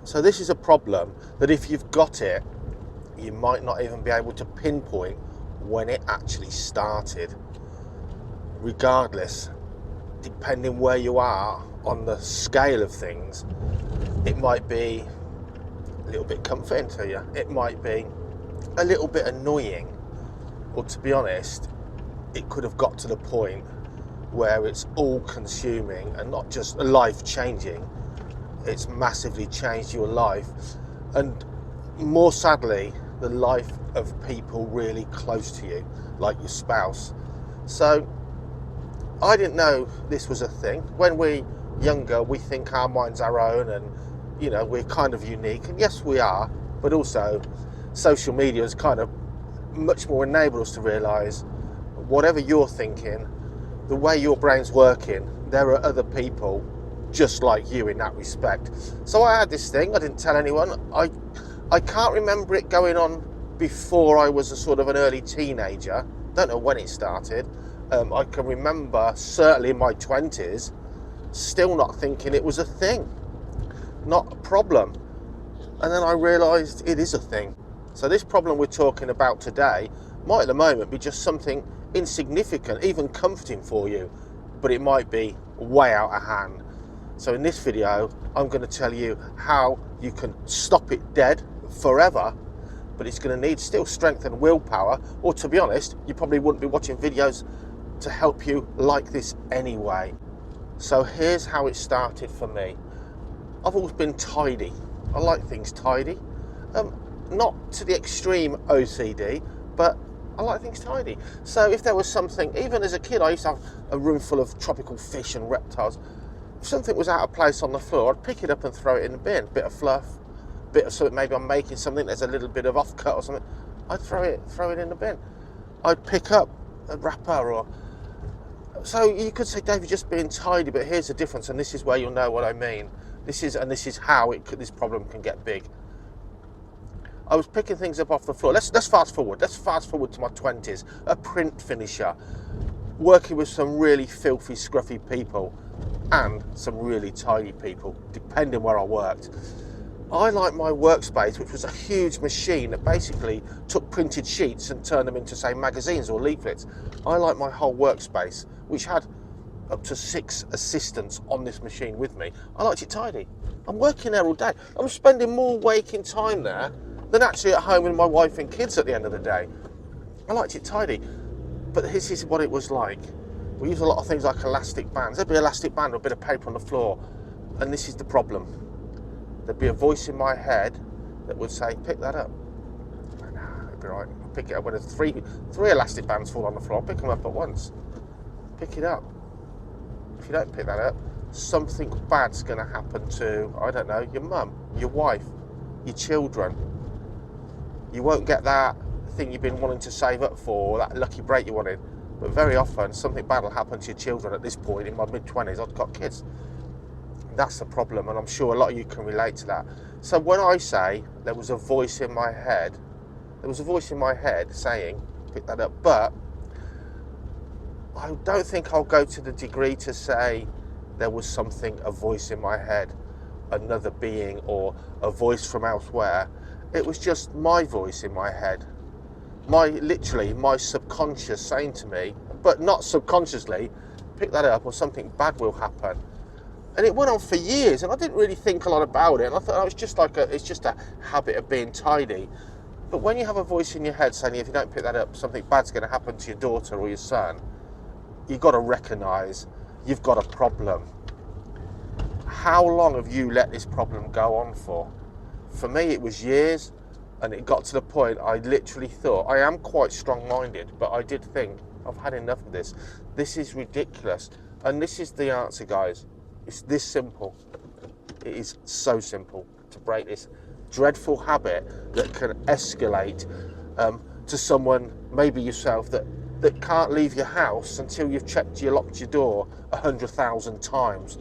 So this is a problem that if you've got it, you might not even be able to pinpoint when it actually started. Regardless, depending where you are on the scale of things, it might be a little bit comforting to you. It might be a little bit annoying. Or to be honest, it could have got to the point where it's all consuming and not just life changing. It's massively changed your life, and more sadly, the life of people really close to you, like your spouse. So I didn't know this was a thing. When we're younger, we think our mind's our own and, you know, we're kind of unique. And yes, we are, but also social media has kind of much more enabled us to realise whatever you're thinking, the way your brain's working, there are other people just like you in that respect. So I had this thing, I didn't tell anyone. I can't remember it going on before I was a sort of an early teenager. Don't know when it started. I can remember certainly in my 20s still not thinking it was a thing, not a problem. And then I realised it is a thing. So this problem we're talking about today might at the moment be just something insignificant, even comforting for you, but it might be way out of hand. So in this video, I'm going to tell you how you can stop it dead forever, but it's going to need still strength and willpower, or to be honest, you probably wouldn't be watching videos to help you like this anyway. So here's how it started for me. I've always been tidy. I like things tidy. Not to the extreme OCD, but I like things tidy. So if there was something, even as a kid, I used to have a room full of tropical fish and reptiles. If something was out of place on the floor, I'd pick it up and throw it in the bin. Bit of fluff, bit of something, maybe I'm making something, there's a little bit of offcut or something, I'd throw it in the bin. I'd pick up a wrapper or... So you could say, Dave, you're just being tidy, but here's the difference, and this is where you'll know what I mean. This is how this problem can get big. I was picking things up off the floor. Let's fast forward. Let's fast forward to my 20s. A print finisher, working with some really filthy, scruffy people and some really tidy people, depending where I worked. I like my workspace, which was a huge machine that basically took printed sheets and turned them into, say, magazines or leaflets. I like my whole workspace, which had up to 6 assistants on this machine with me. I liked it tidy. I'm working there all day. I'm spending more waking time there than actually at home with my wife and kids at the end of the day. I liked it tidy. But this is what it was like. We use a lot of things like elastic bands. There'd be an elastic band or a bit of paper on the floor. And this is the problem. There'd be a voice in my head that would say, pick that up. It'd be right. I'll pick it up. When there's three elastic bands fall on the floor, pick them up at once. Pick it up. If you don't pick that up, something bad's going to happen to, I don't know, your mum, your wife, your children. You won't get that thing you've been wanting to save up for, or that lucky break you wanted. But very often, something bad will happen to your children. At this point, in my mid-20s, I've got kids. That's the problem, and I'm sure a lot of you can relate to that. So when I say there was a voice in my head, saying, pick that up, but I don't think I'll go to the degree to say there was a voice in my head, another being, or a voice from elsewhere. It was just my voice in my head. Literally my subconscious saying to me, but not subconsciously, pick that up or something bad will happen. And it went on for years, and I didn't really think a lot about it. And I thought it's just a habit of being tidy. But when you have a voice in your head saying, if you don't pick that up, something bad's going to happen to your daughter or your son, you've got to recognise you've got a problem. How long have you let this problem go on for? For me, it was years, and it got to the point I literally thought, I am quite strong-minded, but I did think, I've had enough of this. This is ridiculous. And this is the answer, guys. It's this simple. It is so simple to break this dreadful habit that can escalate to someone, maybe yourself, that can't leave your house until you've locked your door 100,000 times.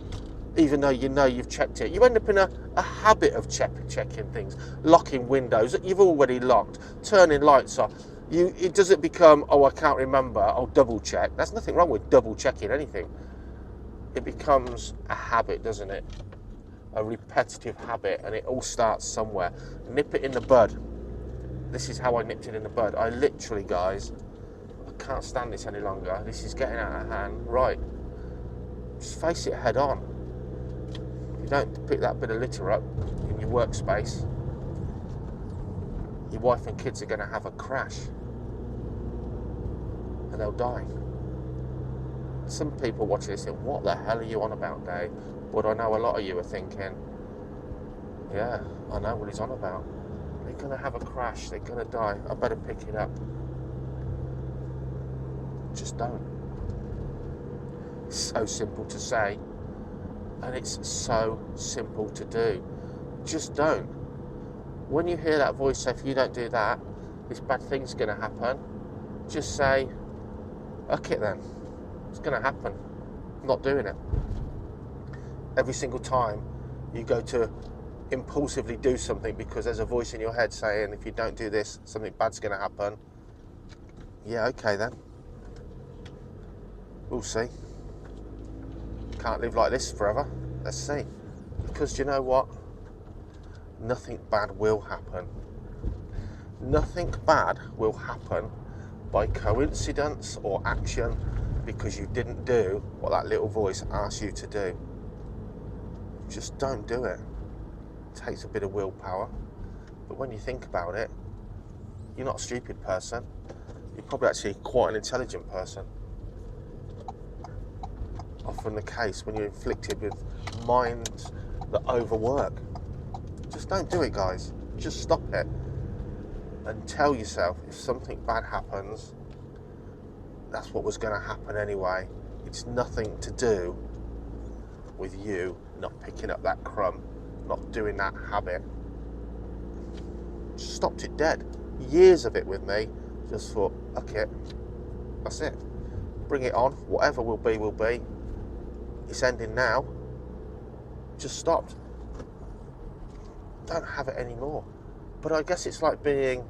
Even though you know you've checked it. You end up in a habit of checking things, locking windows that you've already locked, turning lights off. It doesn't become, oh, I can't remember, I'll double check. There's nothing wrong with double checking anything. It becomes a habit, doesn't it? a repetitive habit, and it all starts somewhere. Nip it in the bud. This is how I nipped it in the bud. I literally, guys, I can't stand this any longer. This is getting out of hand. Right, just face it head on. If you don't pick that bit of litter up in your workspace, your wife and kids are going to have a crash and they'll die. Some people watching this think, what the hell are you on about, Dave? But I know a lot of you are thinking, yeah, I know what he's on about. They're going to have a crash, they're going to die, I better pick it up. Just don't. It's so simple to say, and it's so simple to do. Just don't. When you hear that voice say, if you don't do that, this bad thing's going to happen, just say, okay then, it's going to happen. I'm not doing it. Every single time you go to impulsively do something because there's a voice in your head saying, if you don't do this, something bad's going to happen. Yeah, okay then. We'll see. Can't live like this forever. Let's see. Because do you know what? Nothing bad will happen. Nothing bad will happen by coincidence or action because you didn't do what that little voice asked you to do. Just don't do it. It takes a bit of willpower. But when you think about it, you're not a stupid person. You're probably actually quite an intelligent person. Often the case when you're inflicted with minds that overwork. Just don't do it, guys. Just stop it. And tell yourself, if something bad happens, that's what was going to happen anyway. It's nothing to do with you not picking up that crumb, not doing that habit. Just stopped it dead. Years of it with me. Just thought, okay, that's it. Bring it on. Whatever will be, will be. It's ending now. Just stopped. Don't have it anymore. But I guess it's like being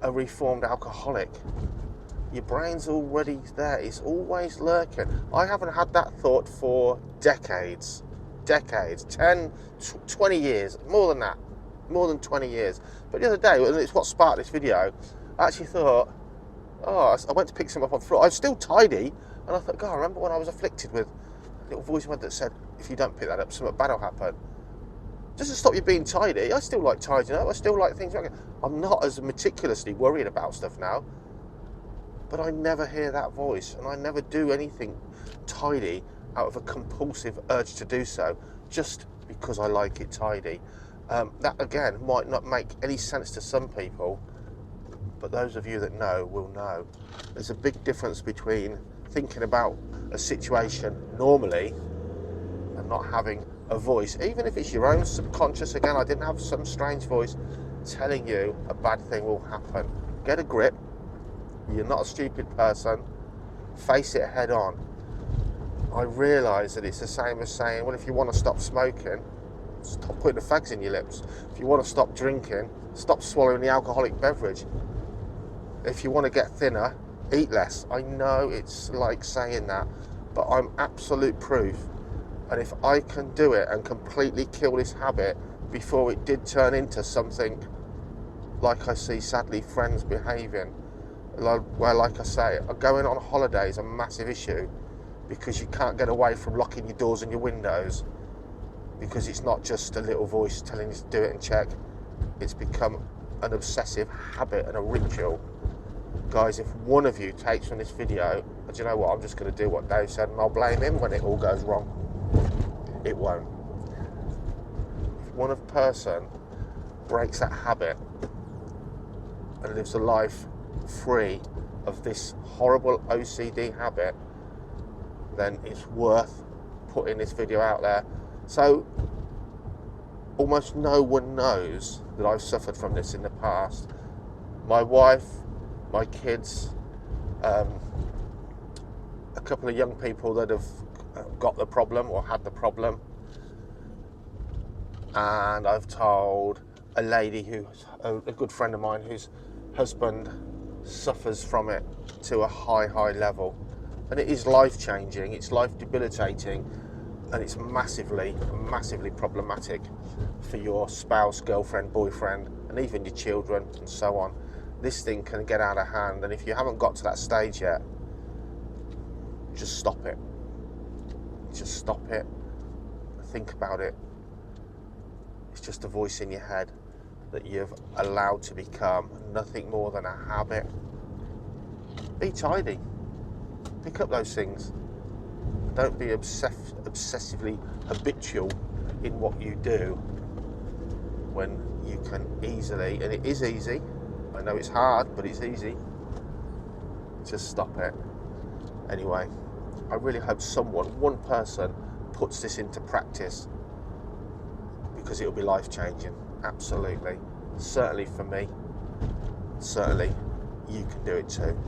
a reformed alcoholic. Your brain's already there. It's always lurking. I haven't had that thought for decades. 10, 20 years. More than that. More than 20 years. But the other day, and it's what sparked this video, I actually thought, I went to pick some up on the floor. I was still tidy. And I thought, God, I remember when I was afflicted with a little voice in my head that said, if you don't pick that up, something bad will happen. Just to stop you being tidy, I still like tidying up. I still like things. I'm not as meticulously worried about stuff now. But I never hear that voice, and I never do anything tidy out of a compulsive urge to do so, just because I like it tidy. That, again, might not make any sense to some people, but those of you that know will know. There's a big difference between thinking about a situation normally and not having a voice, even if it's your own subconscious. Again, I didn't have some strange voice telling you a bad thing will happen. Get a grip. You're not a stupid person. Face it head on. I realise that it's the same as saying, well, if you want to stop smoking, stop putting the fags in your lips. If you want to stop drinking, stop swallowing the alcoholic beverage. If you want to get thinner, eat less. I know it's like saying that, but I'm absolute proof. And if I can do it and completely kill this habit before it did turn into something like I see sadly friends behaving, where, like I say, going on holiday is a massive issue because you can't get away from locking your doors and your windows, because it's not just a little voice telling you to do it and check. It's become an obsessive habit and a ritual. Guys, if one of you takes from this video, do you know what, I'm just going to do what Dave said and I'll blame him when it all goes wrong. It won't. If one person breaks that habit and lives a life free of this horrible OCD habit, then it's worth putting this video out there. So almost no one knows that I've suffered from this in the past. My wife, my kids, a couple of young people that have got the problem or had the problem, and I've told a lady who's a good friend of mine whose husband suffers from it to a high level, and it is life changing, it's life debilitating. and it's massively problematic for your spouse, girlfriend, boyfriend, and even your children and so on. This thing can get out of hand, and if you haven't got to that stage yet, just stop it. Just stop it. Think about it. It's just a voice in your head that you've allowed to become nothing more than a habit. Be tidy. Pick up those things. Don't be obsessively habitual in what you do when you can easily, and it is easy, I know it's hard, but it's easy, just stop it. Anyway, I really hope one person, puts this into practice, because it'll be life-changing, absolutely. Certainly for me, certainly you can do it too.